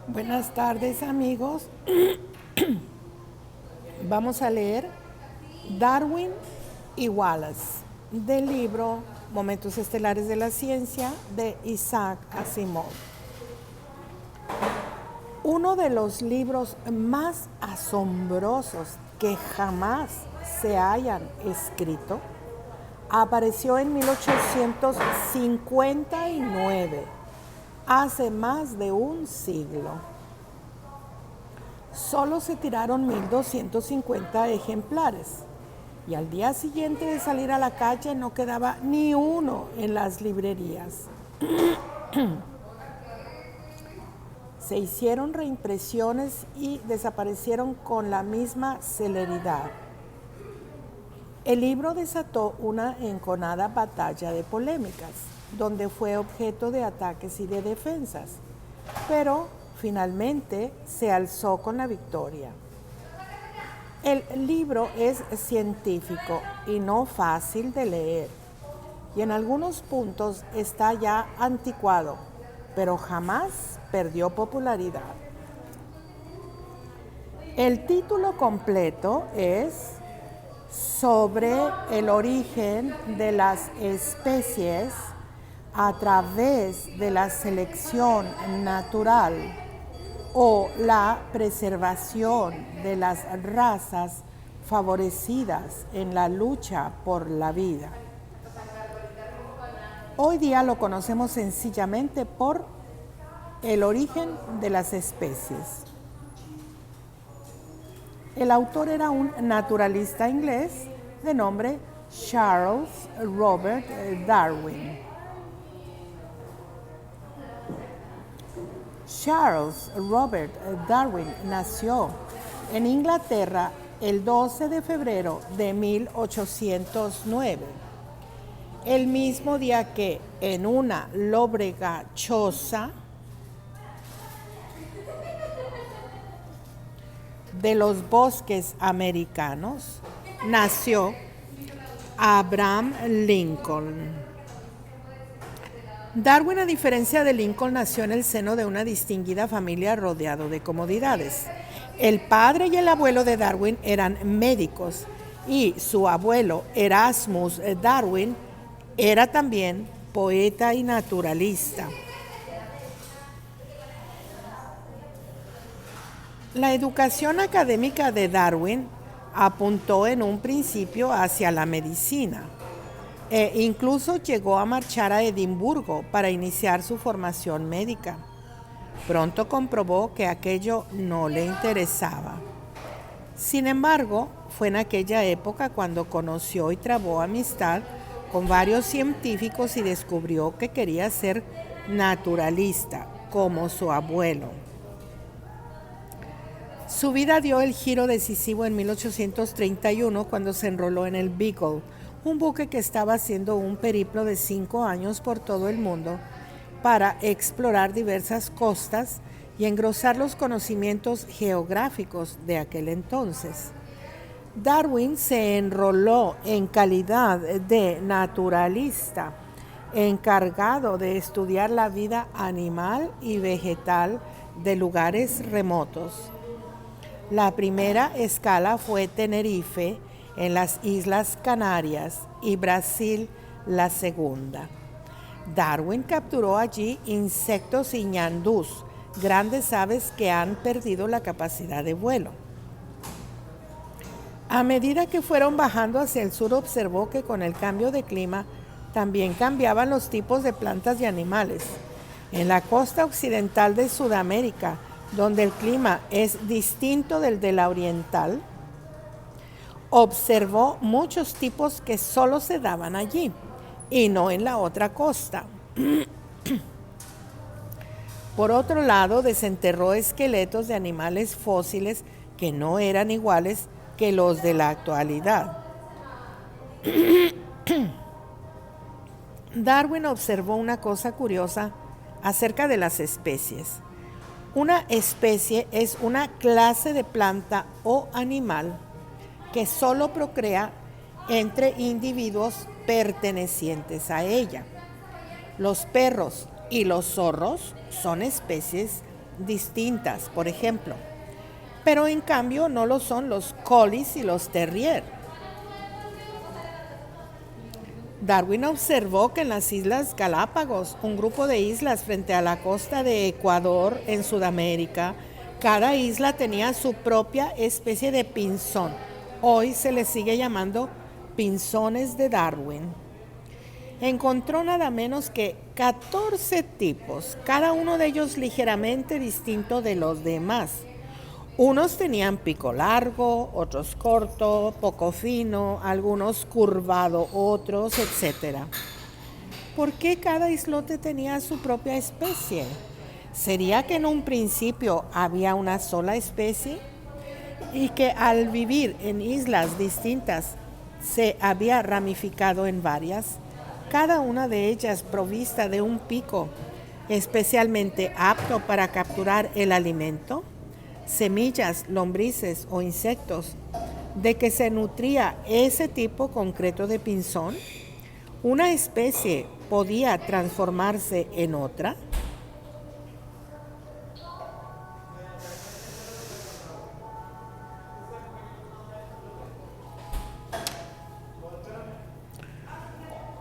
Buenas tardes, amigos. Vamos a leer Darwin y Wallace del libro Momentos Estelares de la Ciencia de Isaac Asimov. Uno de los libros más asombrosos que jamás se hayan escrito apareció en 1859, hace más de un siglo. Solo se tiraron 1250 ejemplares y al día siguiente de salir a la calle no quedaba ni uno en las librerías. Se hicieron reimpresiones y desaparecieron con la misma celeridad. El libro desató una enconada batalla de polémicas, donde fue objeto de ataques y de defensas, pero finalmente se alzó con la victoria. El libro es científico y no fácil de leer, y en algunos puntos está ya anticuado, pero jamás perdió popularidad. El título completo es Sobre el origen de las especies a través de la selección natural o la preservación de las razas favorecidas en la lucha por la vida. Hoy día lo conocemos sencillamente por el origen de las especies. El autor era un naturalista inglés de nombre Charles Robert Darwin. Charles Robert Darwin nació en Inglaterra el 12 de febrero de 1809, el mismo día que en una lóbrega choza de los bosques americanos nació Abraham Lincoln. Darwin, a diferencia de Lincoln, nació en el seno de una distinguida familia rodeado de comodidades. El padre y el abuelo de Darwin eran médicos y su abuelo, Erasmus Darwin, era también poeta y naturalista. La educación académica de Darwin apuntó en un principio hacia la medicina e incluso llegó a marchar a Edimburgo para iniciar su formación médica. Pronto comprobó que aquello no le interesaba. Sin embargo, fue en aquella época cuando conoció y trabó amistad con varios científicos y descubrió que quería ser naturalista, como su abuelo. Su vida dio el giro decisivo en 1831 cuando se enroló en el Beagle, un buque que estaba haciendo un periplo de 5 años por todo el mundo para explorar diversas costas y engrosar los conocimientos geográficos de aquel entonces. Darwin se enroló en calidad de naturalista, encargado de estudiar la vida animal y vegetal de lugares remotos. La primera escala fue Tenerife, en las Islas Canarias, y Brasil la segunda. Darwin capturó allí insectos y ñandús, grandes aves que han perdido la capacidad de vuelo. A medida que fueron bajando hacia el sur, observó que con el cambio de clima también cambiaban los tipos de plantas y animales. En la costa occidental de Sudamérica, donde el clima es distinto del de la oriental, observó muchos tipos que solo se daban allí y no en la otra costa. Por otro lado, desenterró esqueletos de animales fósiles que no eran iguales que los de la actualidad. Darwin observó una cosa curiosa acerca de las especies. Una especie es una clase de planta o animal que solo procrea entre individuos pertenecientes a ella. Los perros y los zorros son especies distintas, por ejemplo. Pero en cambio no lo son los collies y los terrier. Darwin observó que en las Islas Galápagos, un grupo de islas frente a la costa de Ecuador en Sudamérica, cada isla tenía su propia especie de pinzón. Hoy se les sigue llamando pinzones de Darwin. Encontró nada menos que 14 tipos, cada uno de ellos ligeramente distinto de los demás. Unos tenían pico largo, otros corto, poco fino, algunos curvado, otros, etc. ¿Por qué cada islote tenía su propia especie? ¿Sería que en un principio había una sola especie y que al vivir en islas distintas se había ramificado en varias, cada una de ellas provista de un pico especialmente apto para capturar el alimento, semillas, lombrices o insectos, de que se nutría ese tipo concreto de pinzón? ¿Una especie podía transformarse en otra?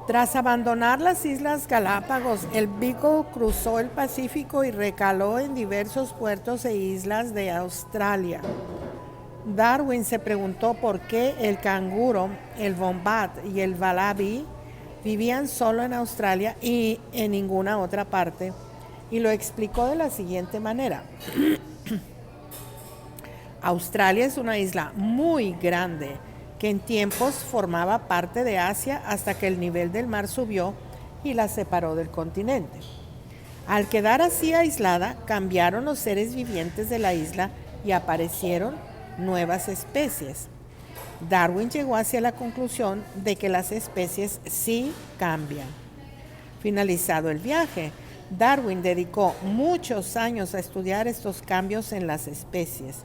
Tras abandonar las Islas Galápagos, el Beagle cruzó el Pacífico y recaló en diversos puertos e islas de Australia. Darwin se preguntó por qué el canguro, el wombat y el wallaby vivían solo en Australia y en ninguna otra parte, y lo explicó de la siguiente manera. Australia es una isla muy grande que en tiempos formaba parte de Asia hasta que el nivel del mar subió y la separó del continente. Al quedar así aislada, cambiaron los seres vivientes de la isla y aparecieron nuevas especies. Darwin llegó hacia la conclusión de que las especies sí cambian. Finalizado el viaje, Darwin dedicó muchos años a estudiar estos cambios en las especies.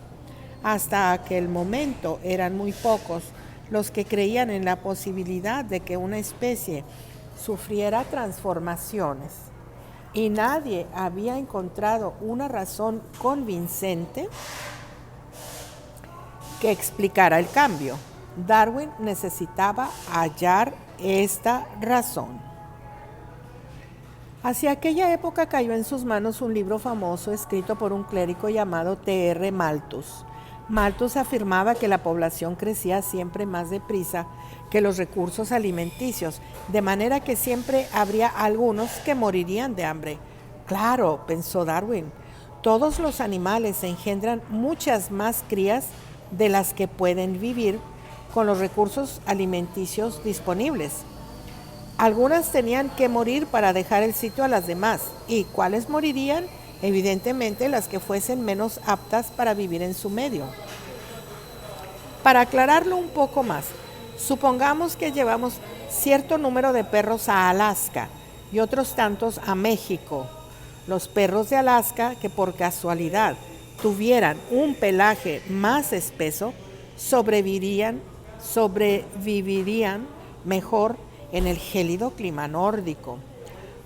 Hasta aquel momento eran muy pocos los que creían en la posibilidad de que una especie sufriera transformaciones, y nadie había encontrado una razón convincente que explicara el cambio. Darwin necesitaba hallar esta razón. Hacia aquella época cayó en sus manos un libro famoso escrito por un clérigo llamado T.R. Malthus. Malthus afirmaba que la población crecía siempre más deprisa que los recursos alimenticios, de manera que siempre habría algunos que morirían de hambre. Claro, pensó Darwin, todos los animales engendran muchas más crías de las que pueden vivir con los recursos alimenticios disponibles. Algunas tenían que morir para dejar el sitio a las demás. ¿Y cuáles morirían? Evidentemente las que fuesen menos aptas para vivir en su medio. Para aclararlo un poco más, supongamos que llevamos cierto número de perros a Alaska y otros tantos a México. Los perros de Alaska, que por casualidad tuvieran un pelaje más espeso, sobrevivirían mejor en el gélido clima nórdico.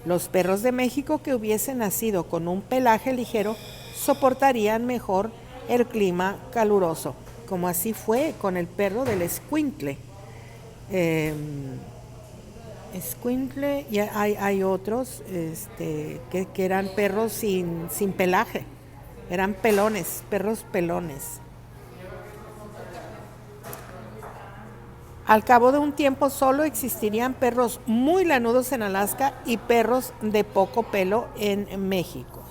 Los perros de México que hubiesen nacido con un pelaje ligero soportarían mejor el clima caluroso, como así fue con el perro del escuincle. Escuincle, y hay otros que eran perros sin pelaje, eran pelones, perros pelones. Al cabo de un tiempo solo existirían perros muy lanudos en Alaska y perros de poco pelo en México,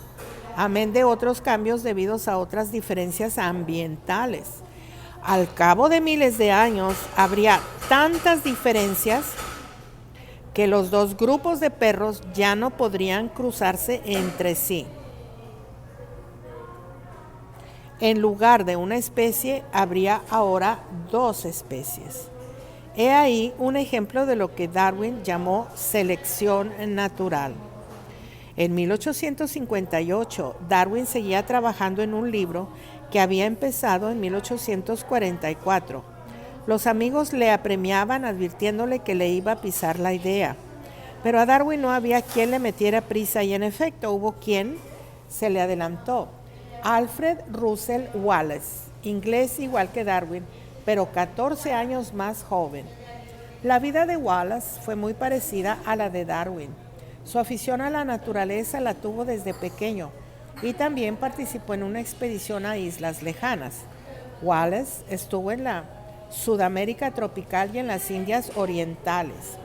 amén de otros cambios debidos a otras diferencias ambientales. Al cabo de miles de años habría tantas diferencias que los dos grupos de perros ya no podrían cruzarse entre sí. En lugar de una especie, habría ahora dos especies. He ahí un ejemplo de lo que Darwin llamó selección natural. En 1858, Darwin seguía trabajando en un libro que había empezado en 1844. Los amigos le apremiaban advirtiéndole que le iba a pisar la idea. Pero a Darwin no había quien le metiera prisa y en efecto hubo quien se le adelantó. Alfred Russel Wallace, inglés igual que Darwin, pero 14 años más joven. La vida de Wallace fue muy parecida a la de Darwin. Su afición a la naturaleza la tuvo desde pequeño y también participó en una expedición a islas lejanas. Wallace estuvo en la Sudamérica tropical y en las Indias orientales.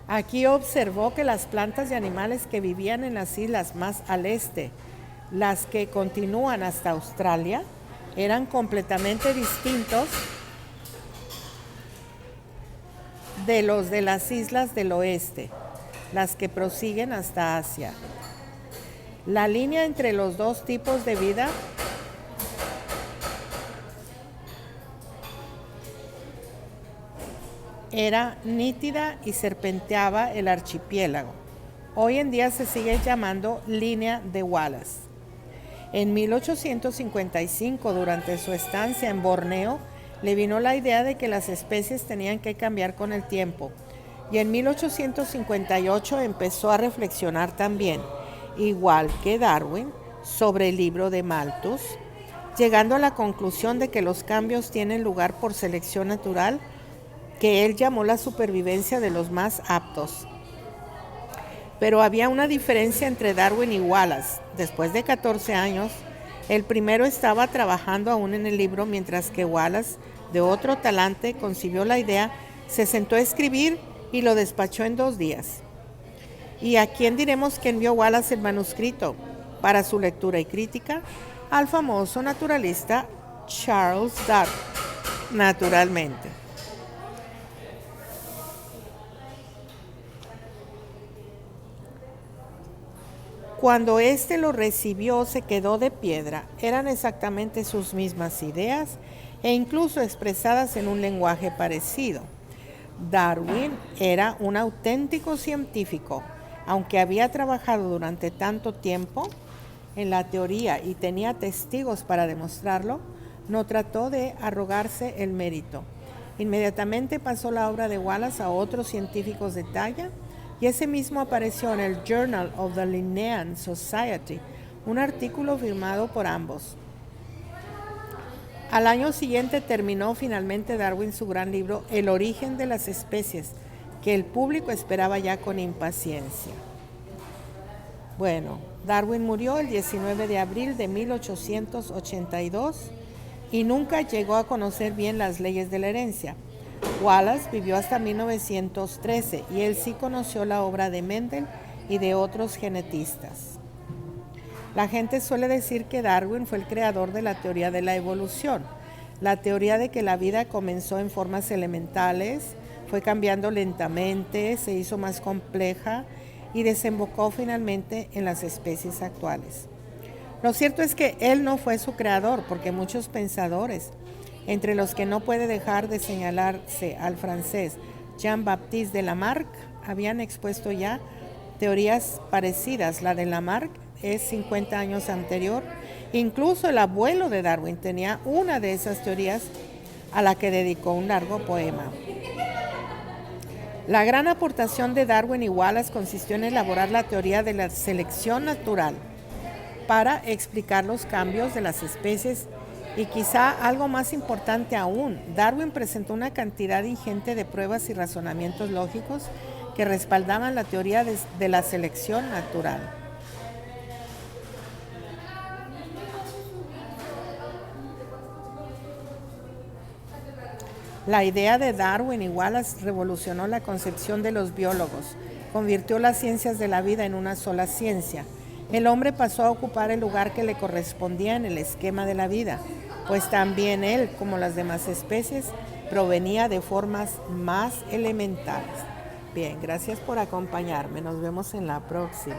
Aquí observó que las plantas y animales que vivían en las islas más al este, las que continúan hasta Australia, eran completamente distintos de los de las islas del oeste, las que prosiguen hasta Asia. La línea entre los dos tipos de vida era nítida y serpenteaba el archipiélago. Hoy en día se sigue llamando línea de Wallace. En 1855, durante su estancia en Borneo, le vino la idea de que las especies tenían que cambiar con el tiempo. Y en 1858 empezó a reflexionar también, igual que Darwin, sobre el libro de Malthus, llegando a la conclusión de que los cambios tienen lugar por selección natural, que él llamó la supervivencia de los más aptos. Pero había una diferencia entre Darwin y Wallace. Después de 14 años, el primero estaba trabajando aún en el libro, mientras que Wallace, de otro talante, concibió la idea, se sentó a escribir y lo despachó en 2 días. ¿Y a quién diremos que envió Wallace el manuscrito? Para su lectura y crítica, al famoso naturalista Charles Darwin, naturalmente. Cuando éste lo recibió, se quedó de piedra. Eran exactamente sus mismas ideas e incluso expresadas en un lenguaje parecido. Darwin era un auténtico científico. Aunque había trabajado durante tanto tiempo en la teoría y tenía testigos para demostrarlo, no trató de arrogarse el mérito. Inmediatamente pasó la obra de Wallace a otros científicos de talla, y ese mismo apareció en el Journal of the Linnean Society, un artículo firmado por ambos. Al año siguiente terminó finalmente Darwin su gran libro El origen de las especies, que el público esperaba ya con impaciencia. Bueno, Darwin murió el 19 de abril de 1882 y nunca llegó a conocer bien las leyes de la herencia. Wallace vivió hasta 1913 y él sí conoció la obra de Mendel y de otros genetistas. La gente suele decir que Darwin fue el creador de la teoría de la evolución, la teoría de que la vida comenzó en formas elementales, fue cambiando lentamente, se hizo más compleja y desembocó finalmente en las especies actuales. Lo cierto es que él no fue su creador, porque muchos pensadores, entre los que no puede dejar de señalarse al francés Jean-Baptiste de Lamarck, habían expuesto ya teorías parecidas. La de Lamarck es 50 años anterior. Incluso el abuelo de Darwin tenía una de esas teorías a la que dedicó un largo poema. La gran aportación de Darwin y Wallace consistió en elaborar la teoría de la selección natural para explicar los cambios de las especies. Y quizá algo más importante aún, Darwin presentó una cantidad ingente de pruebas y razonamientos lógicos que respaldaban la teoría de la selección natural. La idea de Darwin y Wallace revolucionó la concepción de los biólogos, convirtió las ciencias de la vida en una sola ciencia. El hombre pasó a ocupar el lugar que le correspondía en el esquema de la vida, pues también él, como las demás especies, provenía de formas más elementales. Bien, gracias por acompañarme. Nos vemos en la próxima.